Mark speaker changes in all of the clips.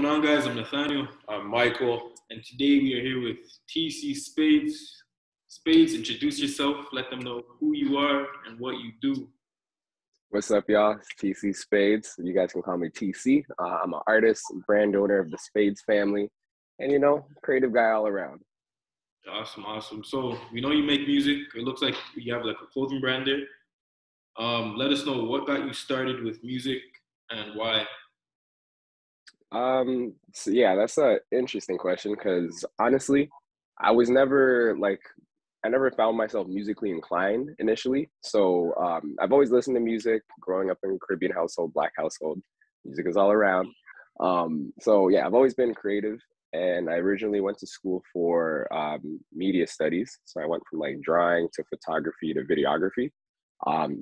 Speaker 1: going on, guys? I'm Nathaniel.
Speaker 2: I'm Michael.
Speaker 1: And today we are here with TC Spades. Spades, introduce yourself. Let them know who you are and what you do.
Speaker 2: What's up, y'all? It's TC Spades. You guys can call me TC. I'm an artist, brand owner of the Spades family, and, creative guy all around.
Speaker 1: Awesome. So we know you make music. It looks like you have like a clothing brand there. Let us know what got you started with music and why.
Speaker 2: So yeah, that's an interesting question because honestly, I was never I never found myself musically inclined initially. So I've always listened to music growing up in a Caribbean household, Black household. Music is all around. So yeah, I've always been creative, and I originally went to school for media studies. So I went from like drawing to photography to videography.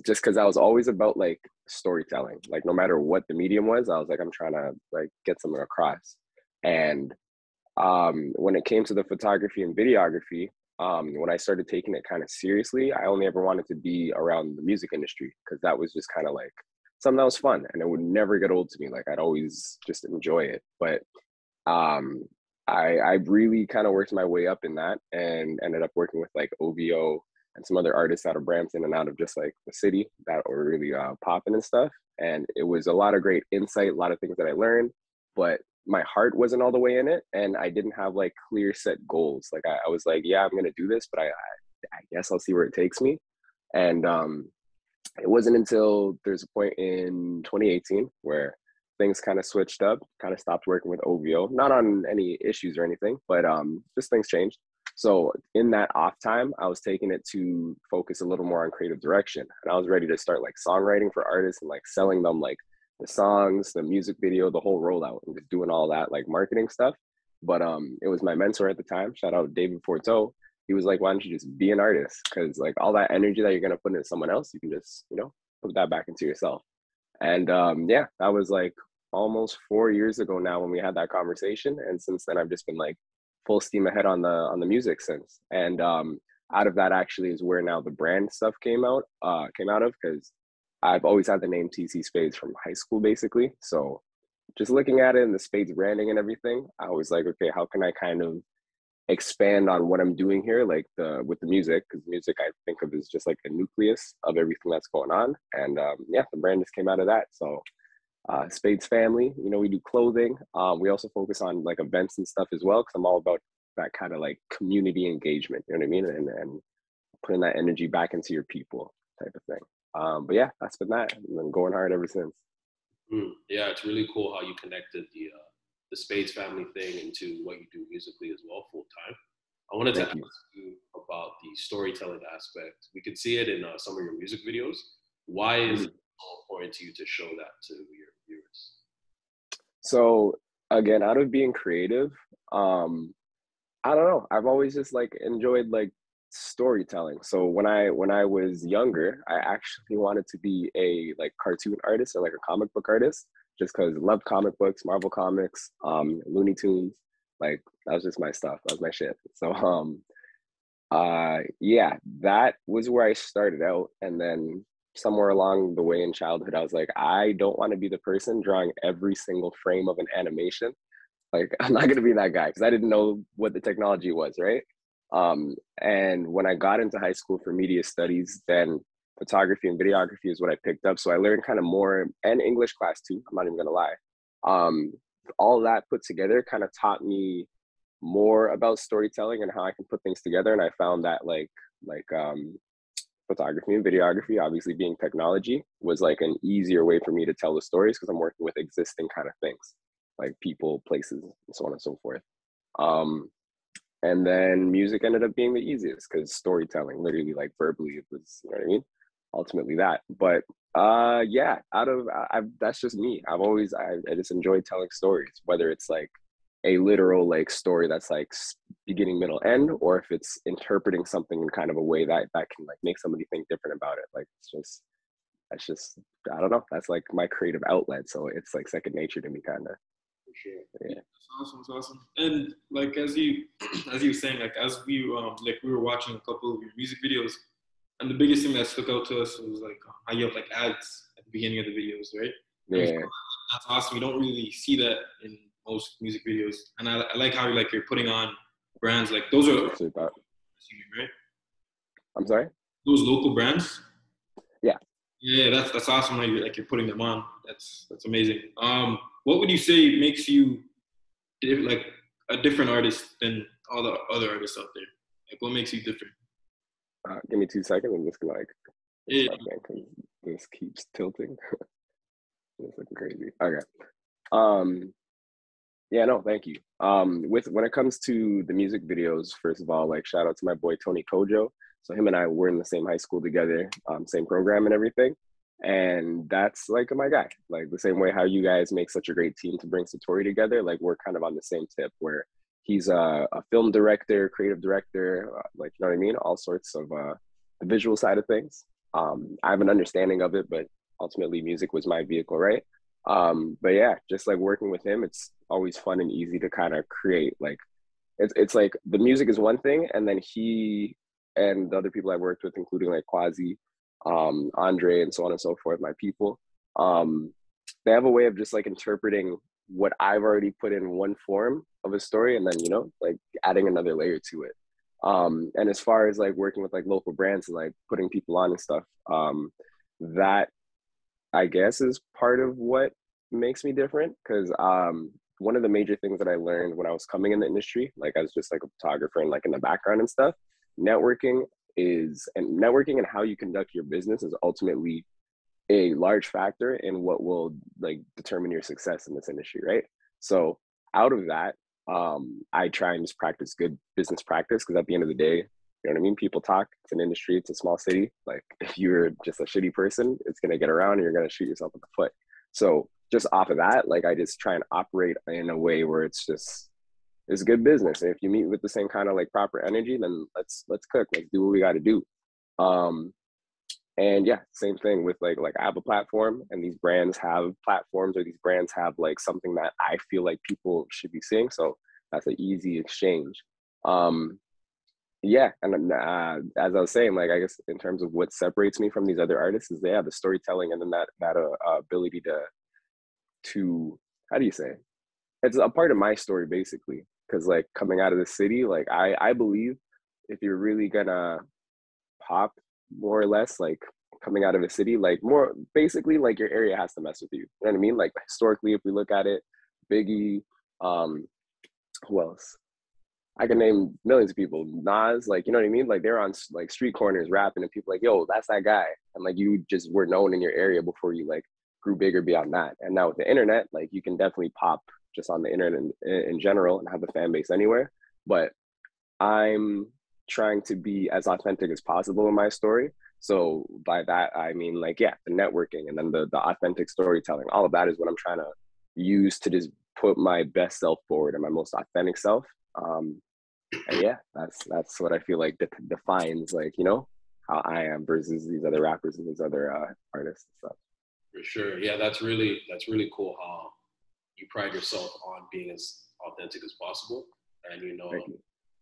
Speaker 2: Just because I was always about like storytelling, like no matter what the medium was, I was like, I'm trying to like get something across. And when it came to the photography and videography, when I started taking it kind of seriously, I only ever wanted to be around the music industry because that was just kind of like something that was fun and it would never get old to me. Like I'd always just enjoy it. But I really kind of worked my way up in that and ended up working with like OVO and some other artists out of Brampton and out of just like the city that were really popping and stuff. And it was a lot of great insight, a lot of things that I learned, but my heart wasn't all the way in it. And I didn't have like clear set goals. Like I was like, yeah, I'm going to do this, but I guess I'll see where it takes me. And it wasn't until there's a point in 2018 where things kind of switched up, kind of stopped working with OVO, not on any issues or anything, but just things changed. So in that off time, I was taking it to focus a little more on creative direction. And I was ready to start like songwriting for artists and like selling them like the songs, the music video, the whole rollout, and just doing all that like marketing stuff. But it was my mentor at the time, shout out David Forteau. He was like, why don't you just be an artist? Because like all that energy that you're going to put into someone else, you can just, put that back into yourself. And yeah, that was like almost 4 years ago now when we had that conversation. And since then, I've just been like full steam ahead on the music since. And out of that actually is where now the brand stuff came out of, because I've always had the name TC Spades from high school, basically. So just looking at it and the Spades branding and everything, I was like, okay, how can I kind of expand on what I'm doing here, like with the music, because music I think of as just like a nucleus of everything that's going on. And yeah, the brand just came out of that. So Spades family, we do clothing. We also focus on like events and stuff as well, because I'm all about that kind of like community engagement, you know what I mean? And putting that energy back into your people type of thing. But yeah, that's been that. And then going hard ever since.
Speaker 3: Yeah, it's really cool how you connected the Spades family thing into what you do musically as well, full time. I wanted to ask you about the storytelling aspect. We could see it in some of your music videos. Why is it so important to you to show that to your viewers?
Speaker 2: So again, out of being creative, I don't know. I've always just like enjoyed like storytelling. So when I was younger, I actually wanted to be a like cartoon artist or like a comic book artist, just because I loved comic books, Marvel comics, Looney Tunes. Like that was just my stuff. That was my shit. So yeah, that was where I started out. And then somewhere along the way in childhood, I was like, I don't want to be the person drawing every single frame of an animation. Like I'm not gonna be that guy because I didn't know what the technology was, right? And when I got into high school for media studies, then photography and videography is what I picked up. So I learned kind of more, and English class too, I'm not even gonna lie. All that put together kind of taught me more about storytelling and how I can put things together. And I found that like photography and videography, obviously being technology, was like an easier way for me to tell the stories because I'm working with existing kind of things, like people, places, and so on and so forth. And then music ended up being the easiest because storytelling, literally like verbally, it was, you know what I mean? Ultimately that. But yeah, that's just me. I just enjoyed telling stories, whether it's like a literal like story that's like beginning, middle, end, or if it's interpreting something in kind of a way that can like make somebody think different about it. Like that's just I don't know. That's like my creative outlet. So it's like second nature to me, kind of.
Speaker 3: Sure.
Speaker 1: Yeah, it's awesome. And like as you were saying, like as we were watching a couple of your music videos, and the biggest thing that stuck out to us was like how you have like ads at the beginning of the videos, right?
Speaker 2: Yeah.
Speaker 1: That's awesome. You don't really see that in most music videos, and I like how you're putting on brands like those are right.
Speaker 2: I'm sorry.
Speaker 1: Those local brands.
Speaker 2: Yeah.
Speaker 1: Yeah, that's awesome. You're putting them on. That's amazing. What would you say makes you like a different artist than all the other artists out there? Like, what makes you different?
Speaker 2: Give me 2 seconds. I'm just gonna
Speaker 1: Yeah.
Speaker 2: because this keeps tilting. It's looking crazy. Okay. Yeah, no, thank you. When it comes to the music videos, first of all, like shout out to my boy Tony Kojo. So him and I were in the same high school together, same program and everything. And that's like my guy. Like the same way how you guys make such a great team to bring Satori together, like we're kind of on the same tip where he's a film director, creative director, like you know what I mean? All sorts of the visual side of things. I have an understanding of it, but ultimately music was my vehicle, right? But yeah, just like working with him, it's always fun and easy to kind of create. Like it's like the music is one thing, and then he and the other people I worked with, including like Quasi, Andre, and so on and so forth, my people, they have a way of just like interpreting what I've already put in one form of a story, and then like adding another layer to it. And as far as like working with like local brands and like putting people on and stuff, that I guess is part of what makes me different, because one of the major things that I learned when I was coming in the industry, like I was just like a photographer and like in the background and stuff, networking and how you conduct your business is ultimately a large factor in what will like determine your success in this industry, right? So out of that, I try and just practice good business practice, because at the end of the day, you know what I mean? People talk. It's an industry. It's a small city. Like if you're just a shitty person, it's going to get around and you're going to shoot yourself in the foot. So just off of that, like I just try and operate in a way where it's good business. And if you meet with the same kind of like proper energy, then let's cook. Let's do what we got to do. And yeah, same thing with like I have a platform, and these brands have platforms, or these brands have like something that I feel like people should be seeing. So that's an easy exchange. Yeah, and as I was saying, like I guess in terms of what separates me from these other artists is they have the storytelling, and then that ability to how do you say it? It's a part of my story basically, because like coming out of the city, like I believe if you're really gonna pop more or less, like coming out of a city, like more basically like your area has to mess with you. You know what I mean? Like historically, if we look at it, Biggie, who else? I can name millions of people. Nas, like, you know what I mean? Like they're on like street corners rapping, and people like, yo, that's that guy. And like you just were known in your area before you like grew bigger beyond that. And now with the internet, like you can definitely pop just on the internet in general and have a fan base anywhere. But I'm trying to be as authentic as possible in my story. So by that, I mean like, yeah, the networking and then the authentic storytelling, all of that is what I'm trying to use to just put my best self forward and my most authentic self. And yeah, that's what I feel like defines like, how I am versus these other rappers and these other artists and stuff.
Speaker 3: For sure. Yeah, that's really cool how you pride yourself on being as authentic as possible, and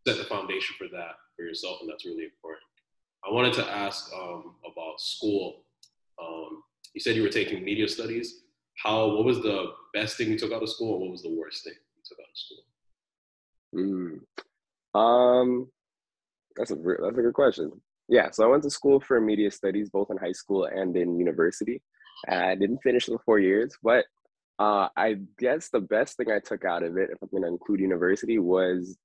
Speaker 3: set the foundation for that for yourself, and that's really important. I wanted to ask about school. You said you were taking media studies. What was the best thing you took out of school, and what was the worst thing you took out of school?
Speaker 2: That's a good question. Yeah, so I went to school for media studies, both in high school and in university. I didn't finish the 4 years, but I guess the best thing I took out of it, if I'm going to include university, was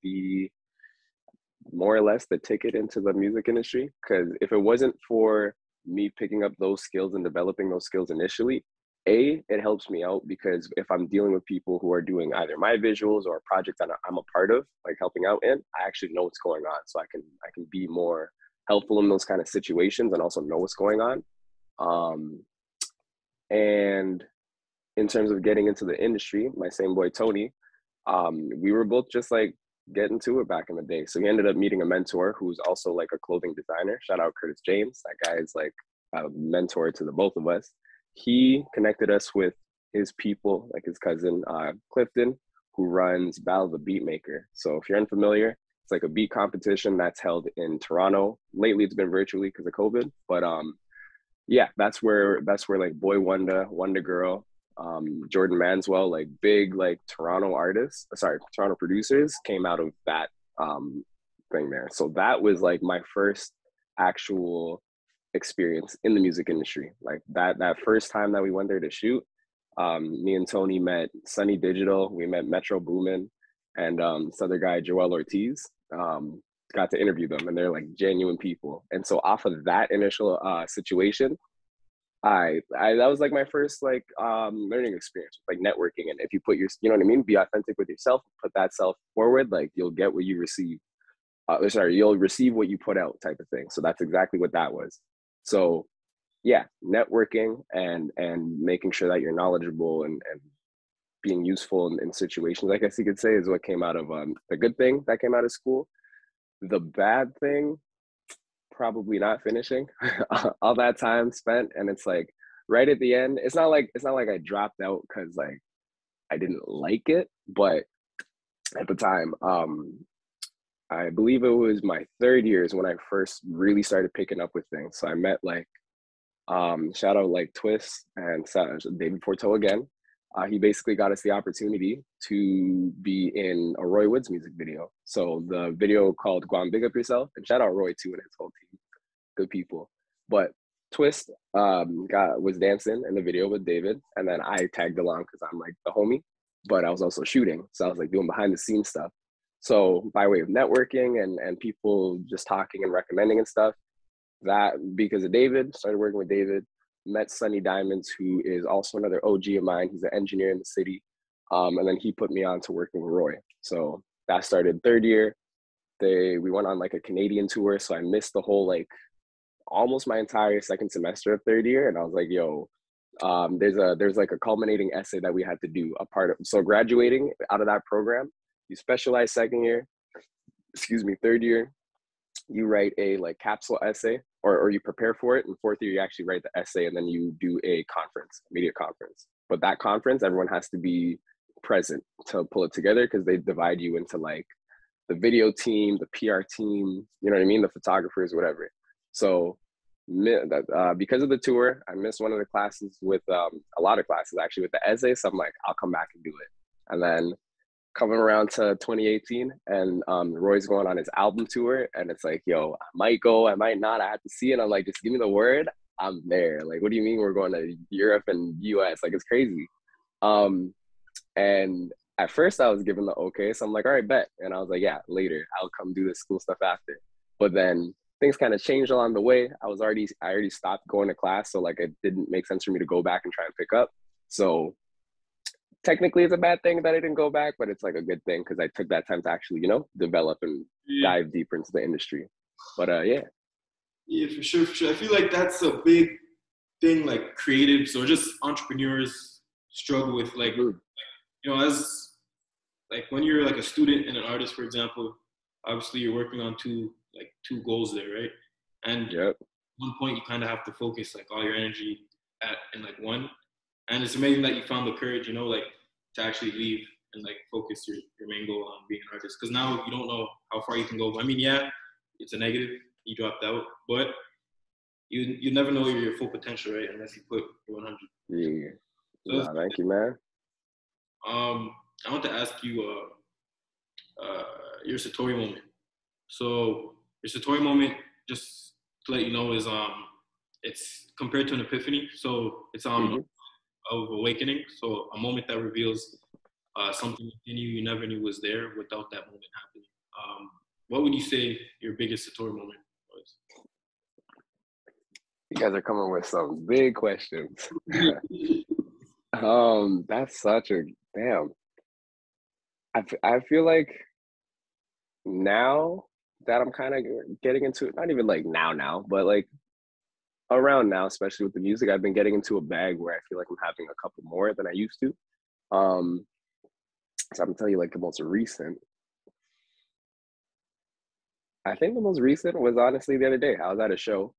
Speaker 2: more or less the ticket into the music industry. Because if it wasn't for me picking up those skills and developing those skills initially, it helps me out, because if I'm dealing with people who are doing either my visuals or a project that I'm a part of, like helping out in, I actually know what's going on. So I can be more helpful in those kind of situations and also know what's going on. And in terms of getting into the industry, my same boy, Tony, we were both just like getting to it back in the day. So he ended up meeting a mentor who's also like a clothing designer. Shout out Curtis James. That guy is like a mentor to the both of us. He connected us with his people, like his cousin, Clifton, who runs Battle of the Beatmaker. So if you're unfamiliar, it's like a beat competition that's held in Toronto. Lately, it's been virtually because of COVID. But yeah, that's where like Boy Wonder Girl, Jordan Manswell, like big like Toronto artists, sorry, Toronto producers came out of that thing there. So that was like my first actual experience in the music industry. Like that first time that we went there to shoot, me and Tony met Sunny Digital, we met Metro Boomin, and this other guy, Joel Ortiz. Got to interview them, and they're like genuine people. And so off of that initial situation, I that was like my first like learning experience, like networking. And if you put your, you know what I mean, be authentic with yourself, put that self forward, like you'll get what you receive. You'll receive what you put out, type of thing. So that's exactly what that was. So yeah, networking and making sure that you're knowledgeable and being useful in situations, I guess you could say, is what came out of the good thing that came out of school. The bad thing, probably not finishing all that time spent. And it's like right at the end, it's not like I dropped out because like I didn't like it, but at the time, I believe it was my third year is when I first really started picking up with things. So I met like shout out like Twist and David Porto again. He basically got us the opportunity to be in a Roy Woods music video. So the video called Guam Big Up Yourself, and shout out Roy too and his whole team, good people. But Twist was dancing in the video with David, and then I tagged along because I'm like the homie, but I was also shooting. So I was like doing behind the scenes stuff. So by way of networking and people just talking and recommending and stuff, that because of David, started working with David, met Sunny Diamonds, who is also another OG of mine. He's an engineer in the city. And then he put me on to working with Roy. So that started third year. We went on like a Canadian tour. So I missed the whole, like almost my entire second semester of third year. And I was like, yo, there's like a culminating essay that we had to do a part of. So graduating out of that program, you specialize second year, third year, you write a like capsule essay or you prepare for it. In fourth year, you actually write the essay and then you do a conference, media conference. But that conference, everyone has to be present to pull it together because they divide you into like the video team, the PR team, you know what I mean? The photographers, whatever. So because of the tour, I missed one of the classes with a lot of classes actually with the essay. So I'm like, I'll come back and do it. And then coming around to 2018 and Roy's going on his album tour and it's like, yo, I might go, I might not, I have to see it. I'm like, just give me the word, I'm there. Like, what do you mean we're going to Europe and US? Like, it's crazy. And at first I was given the okay, so I'm like, all right, bet. And I was like, yeah, later, I'll come do this school stuff after. But then things kind of changed along the way. I already stopped going to class, so like it didn't make sense for me to go back and try and pick up. So technically it's a bad thing that I didn't go back, but it's like a good thing because I took that time to actually, you know, develop and dive deeper into the industry. But yeah.
Speaker 1: Yeah, for sure. I feel like that's a big thing, like creatives or just entrepreneurs struggle with, like, you know, as like when you're like a student and an artist, for example, obviously you're working on two goals there, right? And at one point you kind of have to focus like all your energy in like one. And it's amazing that you found the courage, you know, like to actually leave and like focus your main goal on being an artist. Because now you don't know how far you can go. I mean, yeah, it's a negative. You dropped out, but you never know your full potential, right? Unless you put 100.
Speaker 2: Yeah. So thank you, man.
Speaker 1: I want to ask you your Satori moment. So your Satori moment, just to let you know, is it's compared to an epiphany. So it's of awakening. So a moment that reveals something in you never knew was there without that moment happening. What would you say your biggest Satori moment was?
Speaker 2: You guys are coming with some big questions. That's such a damn. I feel like now that I'm kind of getting into it, not even like now, but like around now, especially with the music, I've been getting into a bag where I feel like I'm having a couple more than I used to. So I'm gonna tell you like the most recent. I think the most recent was honestly the other day. I was at a show.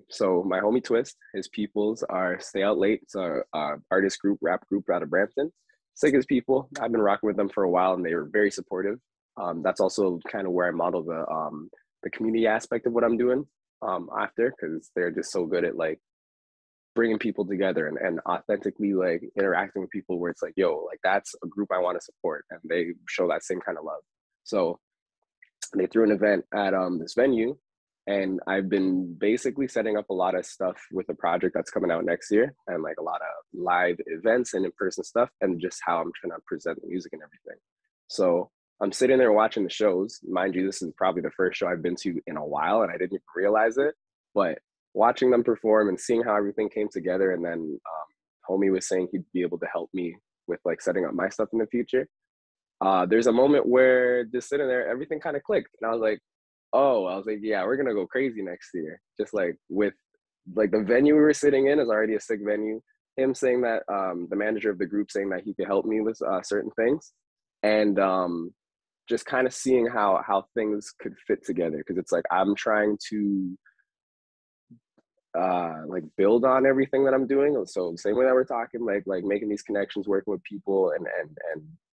Speaker 2: So my homie Twist, his peoples are Stay Out Late. It's a artist group, rap group out of Brampton. Sick as people. I've been rocking with them for a while and they were very supportive. That's also kind of where I model the community aspect of what I'm doing after, because they're just so good at like bringing people together and authentically like interacting with people where it's like, yo, like that's a group I want to support, and they show that same kind of love. So they threw an event at this venue, and I've been basically setting up a lot of stuff with a project that's coming out next year, and like a lot of live events and in-person stuff, and just how I'm trying to present the music and everything. So I'm sitting there watching the shows. Mind you, this is probably the first show I've been to in a while, and I didn't even realize it. But watching them perform and seeing how everything came together, and then homie was saying he'd be able to help me with like setting up my stuff in the future. There's a moment where just sitting there, everything kind of clicked, and I was like, yeah, we're gonna go crazy next year. Just like with like the venue we were sitting in is already a sick venue. Him saying that the manager of the group saying that he could help me with certain things, and just kind of seeing how things could fit together, because it's like I'm trying to like build on everything that I'm doing. So same way that we're talking, like making these connections, working with people, and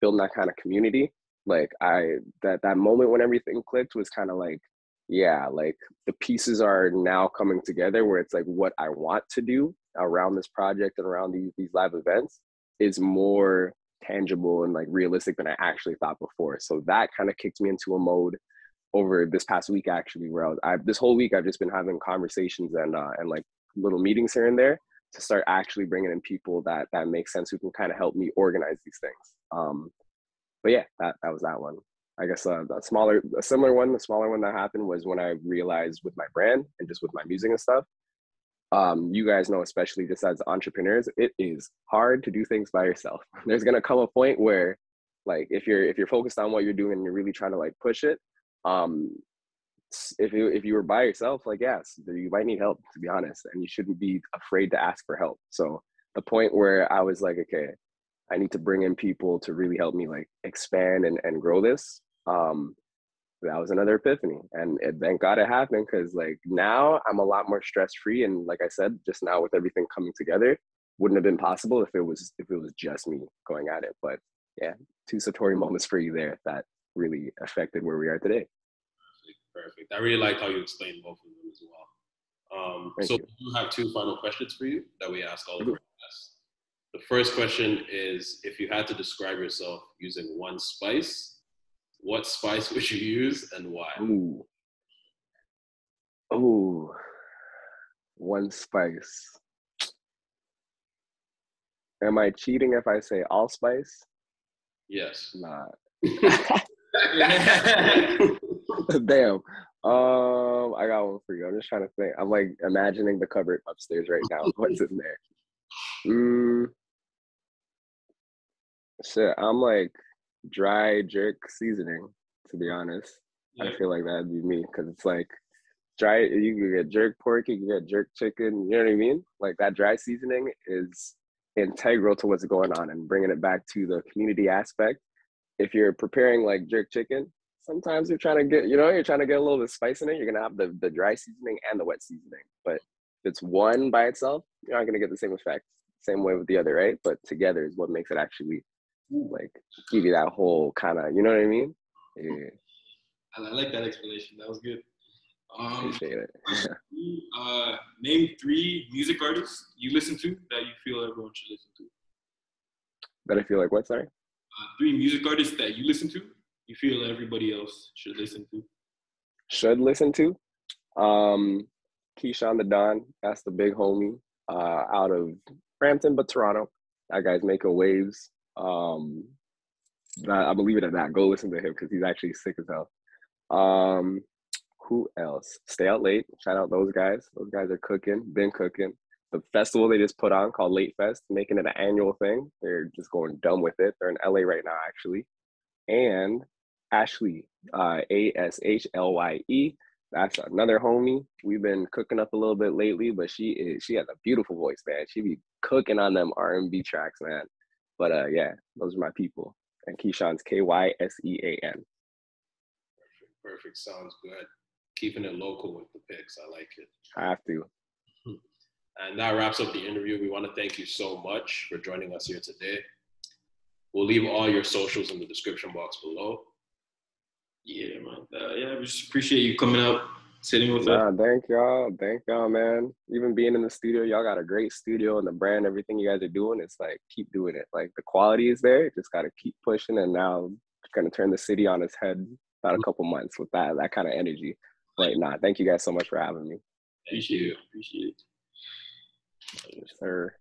Speaker 2: building that kind of community. Like that moment when everything clicked was kind of like, yeah, like the pieces are now coming together where it's like what I want to do around this project and around these live events is more tangible and like realistic than I actually thought before. So that kind of kicked me into a mode over this past week, actually, where this whole week I've just been having conversations and like little meetings here and there to start actually bringing in people that make sense, who can kind of help me organize these things. But yeah, that was that one. I guess the smaller one that happened was when I realized with my brand and just with my music and stuff. You guys know, especially just as entrepreneurs, it is hard to do things by yourself. There's gonna come a point where, like, if you're focused on what you're doing and you're really trying to like push it, if you were by yourself, like, yes, you might need help, to be honest, and you shouldn't be afraid to ask for help. So the point where I was like, okay, I need to bring in people to really help me like expand and grow this. That was another epiphany, and thank God it happened, because like now I'm a lot more stress free, and like I said, just now with everything coming together, wouldn't have been possible if it was just me going at it. But yeah, 2 Satori moments for you there that really affected where we are today.
Speaker 3: Perfect. I really like how you explained both of them as well. So we do have 2 final questions for you that we ask all of our guests. The first question is, if you had to describe yourself using one spice, what spice would you use and why?
Speaker 2: Ooh, one spice. Am I cheating if I say allspice?
Speaker 3: Yes.
Speaker 2: Nah. Damn. I got one for you. I'm just trying to think. I'm like imagining the cupboard upstairs right now. What's in there? Shit, I'm like dry jerk seasoning, to be honest. Yeah. I feel like that'd be me, because it's like dry. You can get jerk pork, you can get jerk chicken. You know what I mean? Like that dry seasoning is integral to what's going on, and bringing it back to the community aspect. If you're preparing like jerk chicken, sometimes you're trying to get a little bit of spice in it. You're gonna have the dry seasoning and the wet seasoning. But if it's one by itself, you're not gonna get the same effect. Same way with the other, right? But together is what makes it actually like give you that whole kind of, you know what I mean? Yeah.
Speaker 1: I like that explanation. That was good.
Speaker 2: Appreciate it.
Speaker 1: Name 3 music artists you listen to that you feel everyone should listen to.
Speaker 2: That I feel like what? Sorry.
Speaker 1: 3 music artists that you listen to, you feel everybody else should listen to.
Speaker 2: Should listen to? Keyshawn the Don. That's the big homie out of Brampton, but Toronto. That guy's making waves. I'm gonna leave it at that. Go listen to him, because he's actually sick as hell. Who else? Stay Out Late. Shout out those guys. Those guys are cooking. Been cooking. The festival they just put on called Late Fest, making it an annual thing. They're just going dumb with it. They're in LA right now, actually. And Ashley, Ashlye. That's another homie. We've been cooking up a little bit lately, but she has a beautiful voice, man. She be cooking on them R&B tracks, man. But yeah, those are my people. And Keyshawn's Kysean.
Speaker 3: Perfect. Sounds good. Keeping it local with the picks. I like it.
Speaker 2: I have to.
Speaker 3: And that wraps up the interview. We want to thank you so much for joining us here today. We'll leave all your socials in the description box below.
Speaker 1: Yeah, man. We just appreciate you coming out, sitting with us.
Speaker 2: Nah, thank y'all, man. Even being in the studio, y'all got a great studio and the brand, everything you guys are doing. It's like keep doing it. Like the quality is there, just gotta keep pushing. And now gonna turn the city on its head about a couple months with that kind of energy. But nah, thank you guys so much for having me.
Speaker 1: Appreciate it.
Speaker 2: Yes, sir.